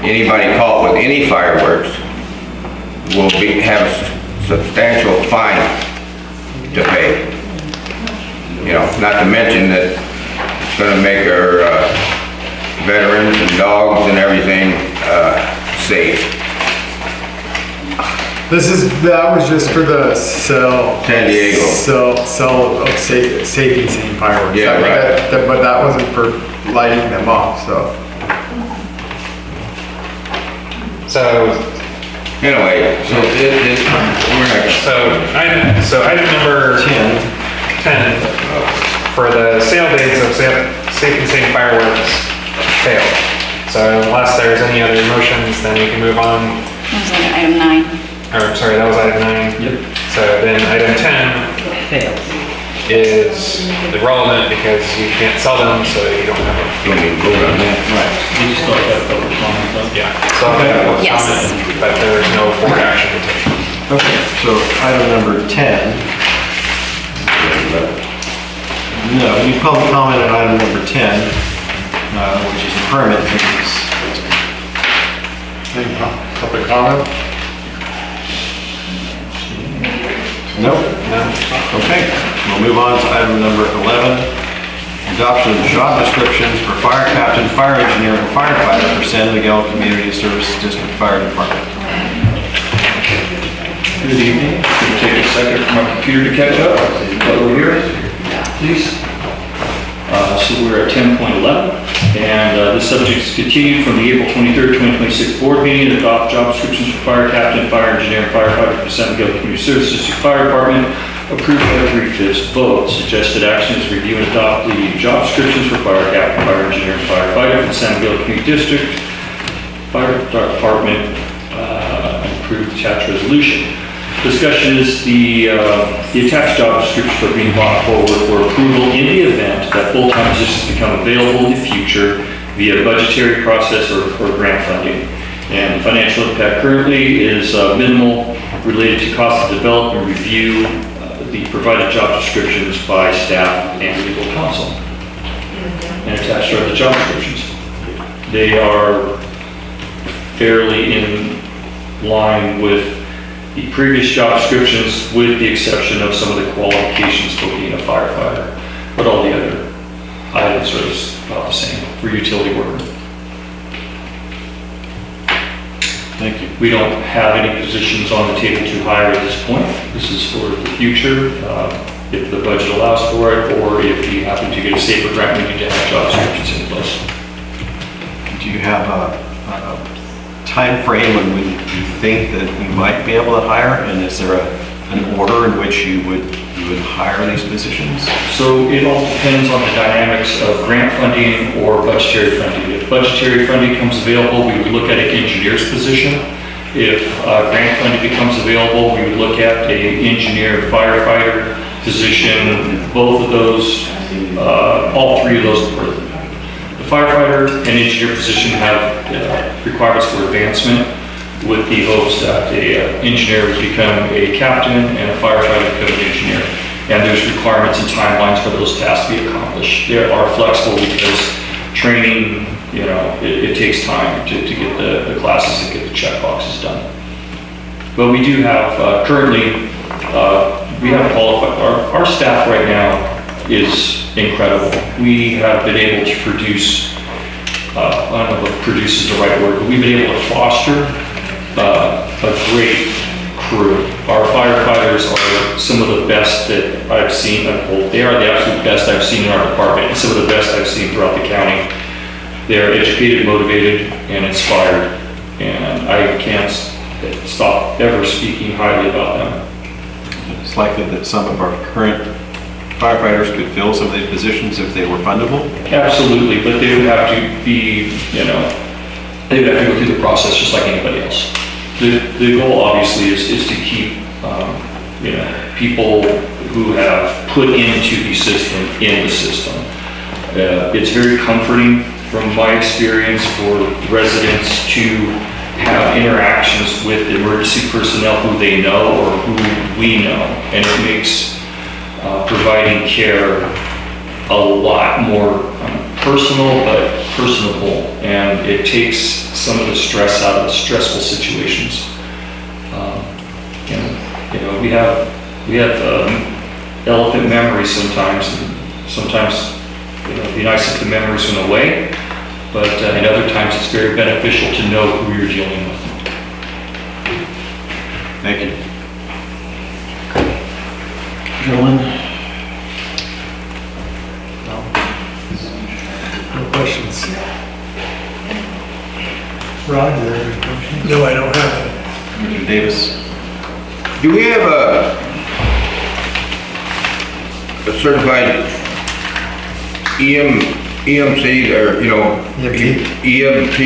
anybody caught with any fireworks will have a substantial fine to pay. You know, not to mention that it's gonna make our veterans and dogs and everything safe. That was just for the San Diego. sell of safety scene fireworks. Yeah, right. But that wasn't for lighting them off, so. So, Anyway, so item number 10 for the sale dates of safe and sane fireworks failed. So unless there's any other motions, then we can move on. That was like item 9. Or sorry, that was item 9. Yep. So then item 10 Fails. is irrelevant because you can't sell them, so you don't have a, don't even vote on that. Right. We just thought that public comment though. yeah. So public Yes. comment, but there's no board action to take. Okay, so item number 10. No, we public comment on item number 10, which is the permit fees. Any public comment? Nope. Okay, we'll move on to item number 11. Adoption of job descriptions for fire captain, fire engineer, and firefighter for San Miguel Community Services District Fire Department. Good evening. Gonna take a second for my computer to catch up. But we're here, please. So we're at 10.11, and this subject is continued from the April 23rd, 2026 board meeting. Adopt job descriptions for fire captain, fire engineer, and firefighter for San Miguel Community Services District Fire Department. Approved by a 3/5 vote. Suggested action is review and adopt the job descriptions for fire captain, fire engineer, and firefighter for the San Miguel Community District Fire Department. Approved attached resolution. Discussion is the attached job descriptions are being brought forward for approval in the event that full-time positions become available in the future via budgetary process or grant funding. And the financial impact currently is minimal, related to cost of development review, the provided job descriptions by staff and legal counsel. And attached are the job descriptions. They are fairly in line with the previous job descriptions, with the exception of some of the qualifications for being a firefighter. But all the other items are about the same for utility worker. Thank you. We don't have any positions on the table to hire at this point. This is for the future, if the budget allows for it, or if we happen to get a safer grant, we need to have job descriptions in place. Do you have a time frame when you think that you might be able to hire? And is there an order in which you would hire these positions? So it all depends on the dynamics of grant funding or budgetary funding. If budgetary funding comes available, we would look at an engineer's position. If grant funding becomes available, we would look at an engineer firefighter position. Both of those, all three of those, the firefighter and engineer position have requirements for advancement, with the hopes that an engineer would become a captain and a firefighter become an engineer. And there's requirements and timelines for those tasks to be accomplished. They are flexible because training, it takes time to get the classes and get the check boxes done. But we do have, currently, we have qualified, our staff right now is incredible. We have been able to produce, I don't know if produce is the right word, but we've been able to foster a great crew. Our firefighters are some of the best that I've seen. They are the absolute best I've seen in our department, and some of the best I've seen throughout the county. They are educated, motivated, and inspired, and I can't stop ever speaking highly about them. It's likely that some of our current firefighters could fill some of these positions if they were fundable. Absolutely, but they would have to be, they would have to go through the process just like anybody else. The goal obviously is to keep, people who have put into the system in the system. It's very comforting from my experience for residents to have interactions with emergency personnel who they know or who we know, and it makes providing care a lot more personal but personable, and it takes some of the stress out of the stressful situations. And, you know, we have elephant memories sometimes, and sometimes, you know, it'd be nice if the memories went away, but in other times it's very beneficial to know who you're dealing with. Thank you. Gentlemen? No questions. Rod, do you have any questions? No, I don't have Mr. Davis? Do we have a certified EMC or, you know, EMT? EMT?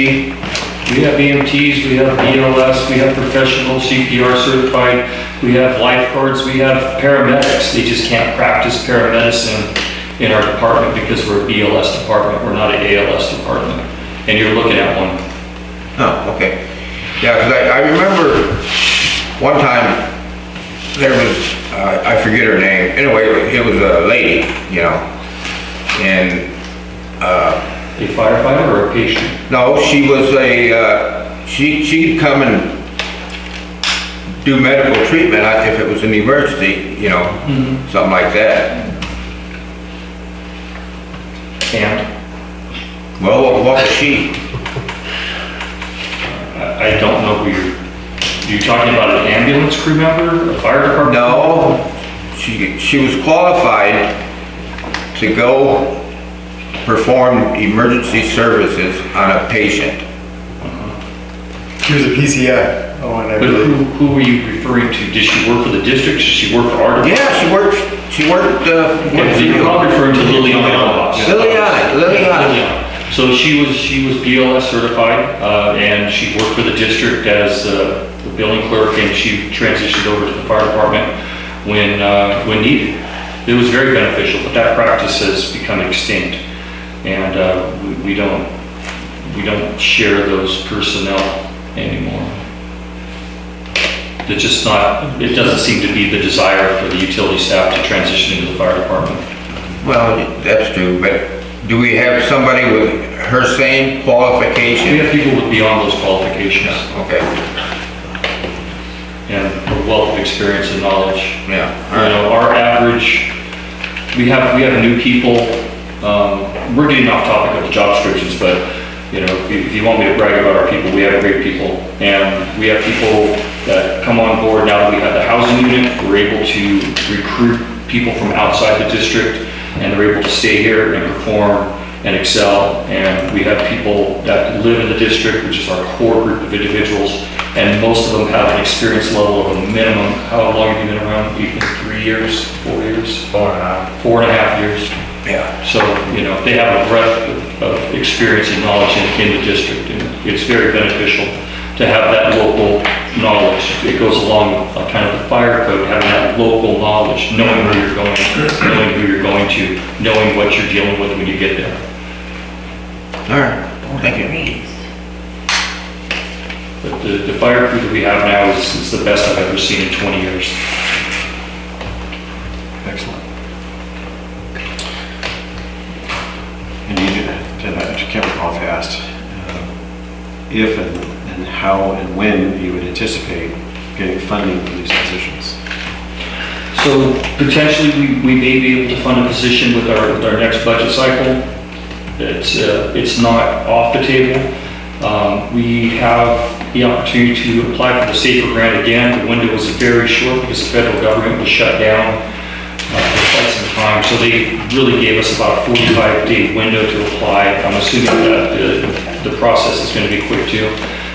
We have EMTs, we have BLS, we have professional CPR certified, we have lifeguards, we have paramedics. They just can't practice paramedicine in our department because we're a BLS department, we're not an ALS department. And you're looking at one. Oh, okay. Yeah, because I remember one time there was, I forget her name, anyway, it was a lady, you know, and, A firefighter or a patient? no, she was she'd come and do medical treatment if it was an emergency, you know, something like that. And Well, what was she? I don't know who you're talking about, an ambulance crew member, a fire department? No, she was qualified to go perform emergency services on a patient. She was a PCF. Oh, and I But believe. who were you referring to? Did she work for the district? Did she work for our department? Yeah, she worked, Okay, so you're probably referring to Liliana. Liliana. So she was BLS certified, and she worked for the district as the billing clerk, and she transitioned over to the fire department when needed. It was very beneficial, but that practice has become extinct, and we don't share those personnel anymore. It's just not, it doesn't seem to be the desire for the utility staff to transition into the fire department. Well, that's true, but do we have somebody with her same We qualification? have people with beyond those qualifications Okay, and a wealth of experience and knowledge. yeah, all You right. know, our average, we have new people, we're getting off topic of the job descriptions, but, you know, if you want me to brag about our people, we have great people. And we have people that come on board now that we have the housing unit, we're able to recruit people from outside the district, and they're able to stay here and perform and excel. And we have people that live in the district, which is our core group of individuals, and most of them have an experience level of a minimum. How long have you been around? You've been 3 years, 4 years? 4.5. 4.5 years. Yeah, So, you know, they have a breadth of experience and knowledge in the district, and it's very beneficial to have that local knowledge. It goes along with kind of the fire code, having that local knowledge, knowing where you're going, knowing who you're going to, knowing what you're dealing with when you get there. all right, thank you. But the fire crew that we have now is the best I've ever seen in 20 years. Excellent. And I just can't recall if I asked if and how and when you would anticipate getting funding for these positions. So potentially, we may be able to fund a position with our next budget cycle. It's not off the table. We have the opportunity to apply for the SAFER grant again. The window was very short because the federal government was shut down for quite some time. So they really gave us about a 45-day window to apply. I'm assuming that the process is going to be quick too.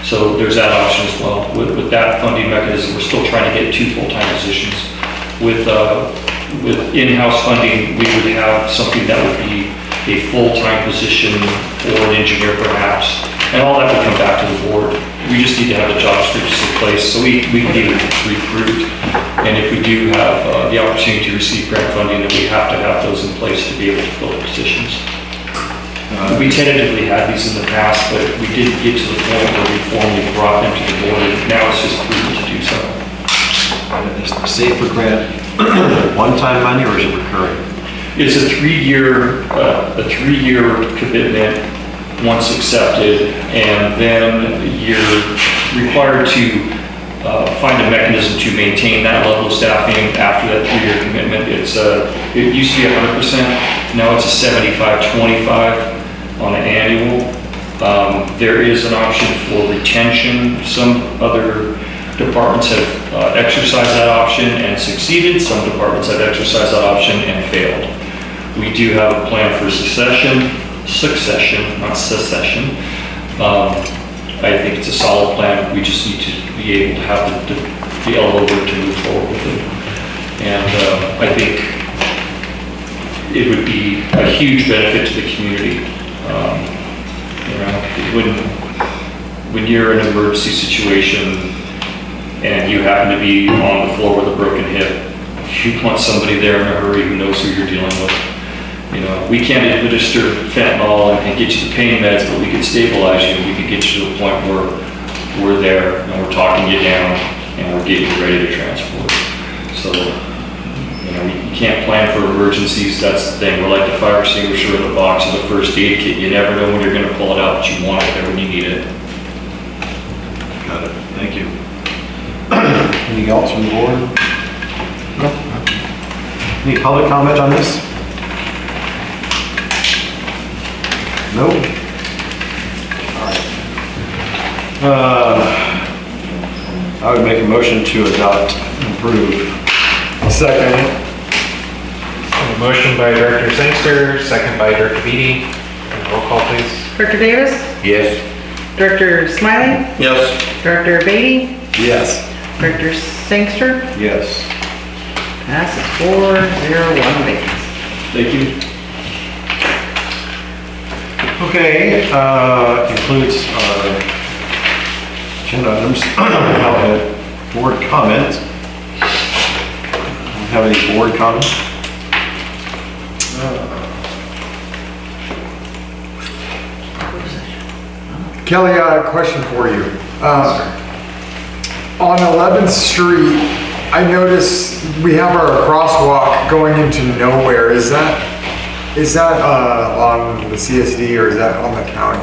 So there's that option as well. With that funding mechanism, we're still trying to get 2 full-time positions. With in-house funding, we would have something that would be a full-time position for an engineer perhaps. And all that would come back to the board. We just need to have the job descriptions in place so we can even recruit. And if we do have the opportunity to receive grant funding, then we have to have those in place to be able to fill the positions. We tentatively had these in the past, but we didn't get to the point where we formally brought them to the board. And now it's just prudent to do so. Is the SAFER grant one-time money or is it recurring? It's a three-year commitment once accepted, and then you're required to find a mechanism to maintain that level of staffing after that three-year commitment. It used to be 100%, now it's a 75-25 on an annual. There is an option for retention. Some other departments have exercised that option and succeeded. Some departments have exercised that option and failed. We do have a plan for succession, not secession. I think it's a solid plan. We just need to be able to have the elbow room to move forward with it. And I think it would be a huge benefit to the community. When you're in an emergency situation and you happen to be on the floor with a broken hip, you want somebody there in a hurry who knows who you're dealing with. We can't administer fentanyl and get you the pain meds, but we can stabilize you. We can get you to the point where we're there and we're talking you down and we're getting you ready to transport. So, you can't plan for emergencies. That's the thing. We're like the fire extinguisher in the box of the first aid kit. You never know when you're going to pull it out, but you want it there when you need it. Got it. Thank you. Anything else from the board? No? Any public comment on this? No? I would make a motion to adopt and approve. Second. A motion by Director Sangster, second by Director Beatty. And roll call, please. Director Davis? Yes. Director Smiley? Yes. Director Beatty? Yes. Director Sangster? Yes. Passes 4-0-1 vacancy. Thank you. Okay, includes agenda items. Now, board comments. Have any board comments? Kelly, I have a question for you. On 11th Street, I noticed we have our crosswalk going into nowhere. Is that on the C.S.D. or is that on the county?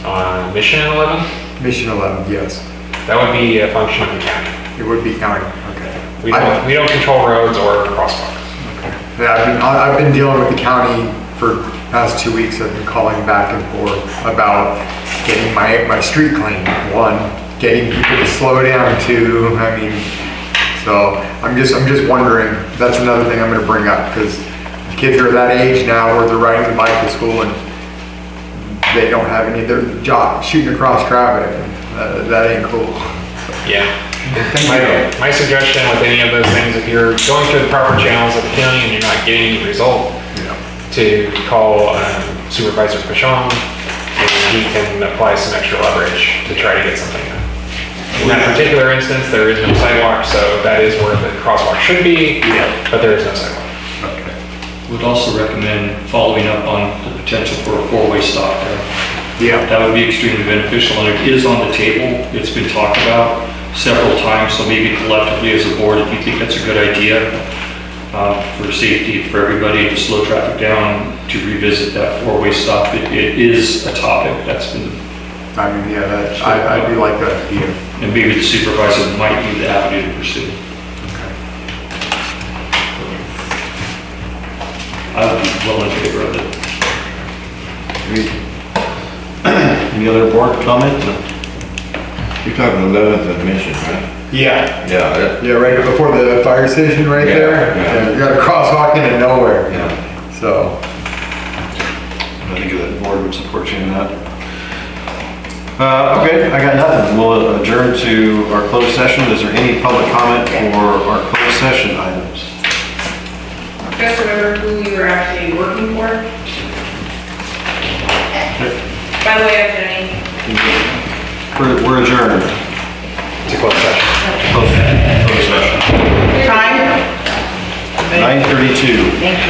On Mission 11, Mission 11, yes. that would be a function of the county. It would be county, okay. We don't control roads or crosswalks. Yeah, I've been dealing with the county for the past 2 weeks. I've been calling back and forth about getting my street clean. One, getting people to slow down. Two, so I'm just wondering, that's another thing I'm gonna bring up because kids are that age now where they're riding the bike to school and they don't have any of their job shooting across traffic. That ain't cool. Yeah. My suggestion with any of those things, if you're going through the proper channels of the county and you're not getting any result, to call Supervisor Pashon, and he can apply some extra leverage to try to get something done. In that particular instance, there is no sidewalk, so that is where the crosswalk should be, but there is no sidewalk. Would also recommend following up on the potential for a four-way stop there. Yeah. That would be extremely beneficial, and it is on the table. It's been talked about several times, so maybe collectively as a board, if you think that's a good idea for safety for everybody to slow traffic down, to revisit that four-way stop. It is a topic that's been, I do like that idea. and maybe the supervisor might be the avenue to pursue. I would be well in favor of it. Any other board comment? You're talking 11th and Mission, right? Yeah. Yeah. Yeah, right before the fire station right Yeah, there. yeah. You got a crosswalk into nowhere. Yeah. So, I think the board would support you in that. Okay, I got nothing. We'll adjourn to our closed session. Is there any public comment for our closed session items? Just remember who you were actually working for. By the way, I'm Jenny. We're adjourned. To close session. Closed session. Time? 9:32. Thank you.